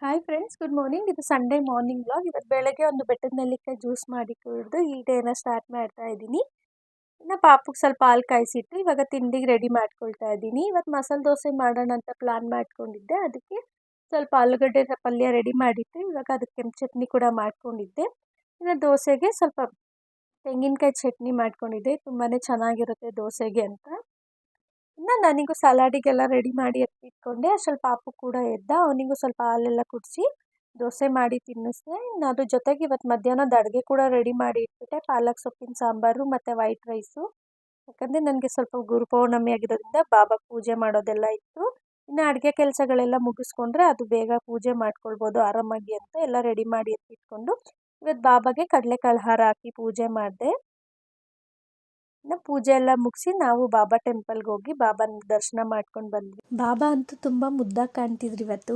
Hi friends, good morning. ಇದು Sunday morning vlog. ಇವತ್ತು ಬೆಳಗ್ಗೆ ಒಂದು ಬೆಟ್ಟದ ನೆಲ್ಲಿಕಾಯಿ ಜ್ಯೂಸ್ ಮಾಡಿ ಕುಡಿದು ಈ ಡೇನ ಸ್ಟಾರ್ಟ್ ಮಾಡ್ತಾ ಇದ್ದೀನಿ. ಇನ್ನು ಪಾಪುಗೆ ಸ್ವಲ್ಪ ಹಾಲು ಕಾಯಿಸಿಟ್ಟು ಇವಾಗ ತಿಂಡಿಗೆ ರೆಡಿ ಮಾಡ್ಕೊಳ್ತಾ ಇದ್ದೀನಿ. ಇವತ್ತು ಮಸಾಲೆ ದೋಸೆ ಮಾಡೋಣ ಅಂತ ಪ್ಲಾನ್ ಮಾಡ್ಕೊಂಡಿದ್ದೆ. ಅದಕ್ಕೆ ಸ್ವಲ್ಪ ಆಲೂಗಡ್ಡೆ ಪಲ್ಯ ರೆಡಿ ಮಾಡಿಟ್ಟು ಇವಾಗ ಅದಕ್ಕೆ ಕೆಂಪು ಚಟ್ನಿ ಕೂಡ ಮಾಡ್ಕೊಂಡಿದ್ದೆ. ಇನ್ನು ದೋಸೆಗೆ ಸ್ವಲ್ಪ ತೆಂಗಿನಕಾಯಿ ಚಟ್ನಿ ಮಾಡ್ಕೊಂಡಿದ್ದೆ. ತುಂಬಾ ಚೆನ್ನಾಗಿರುತ್ತೆ ದೋಸೆಗೆ ಅಂತ. ಇನ್ನು ನನಗೂ ಸಲಾಡಿಗೆಲ್ಲ ರೆಡಿ ಮಾಡಿ ಎತ್ತಿಟ್ಕೊಂಡೆ. ಸ್ವಲ್ಪ ಪಾಪು ಕೂಡ ಎದ್ದ, ಅವನಿಗೂ ಸ್ವಲ್ಪ ಹಾಲೆಲ್ಲ ಕುಡಿಸಿ ದೋಸೆ ಮಾಡಿ ತಿನ್ನಿಸ್ದೆ. ಇನ್ನು ಅದ್ರ ಜೊತೆಗೆ ಇವತ್ತು ಮಧ್ಯಾಹ್ನದ ಅಡುಗೆ ಕೂಡ ರೆಡಿ ಮಾಡಿ ಇಟ್ಬಿಟ್ಟೆ. ಪಾಲಕ್ ಸೊಪ್ಪಿನ ಸಾಂಬಾರು ಮತ್ತು ವೈಟ್ ರೈಸು. ಯಾಕಂದರೆ ನನಗೆ ಸ್ವಲ್ಪ ಗುರು ಪೌರ್ಣಮಿ ಆಗಿರೋದ್ರಿಂದ ಬಾಬಾಗೆ ಪೂಜೆ ಮಾಡೋದೆಲ್ಲ ಇತ್ತು. ಇನ್ನು ಅಡುಗೆ ಕೆಲಸಗಳೆಲ್ಲ ಮುಗಿಸ್ಕೊಂಡ್ರೆ ಅದು ಬೇಗ ಪೂಜೆ ಮಾಡ್ಕೊಳ್ಬೋದು ಆರಾಮಾಗಿ ಅಂತ ಎಲ್ಲ ರೆಡಿ ಮಾಡಿ ಎತ್ತಿಟ್ಕೊಂಡು ಇವತ್ತು ಬಾಬಾಗೆ ಕಡಲೆಕಾಳು ಹಾರ ಹಾಕಿ ಪೂಜೆ ಮಾಡಿದೆ. ಇನ್ನು ಪೂಜೆ ಎಲ್ಲ ಮುಗಿಸಿ ನಾವು ಬಾಬಾ ಟೆಂಪಲ್ಗೆ ಹೋಗಿ ಬಾಬಾನ ದರ್ಶನ ಮಾಡ್ಕೊಂಡು ಬಂದ್ವಿ. ಬಾಬಾ ಅಂತೂ ತುಂಬ ಮುದ್ದಾಗಿ ಕಾಣ್ತಿದ್ರು ಇವತ್ತು.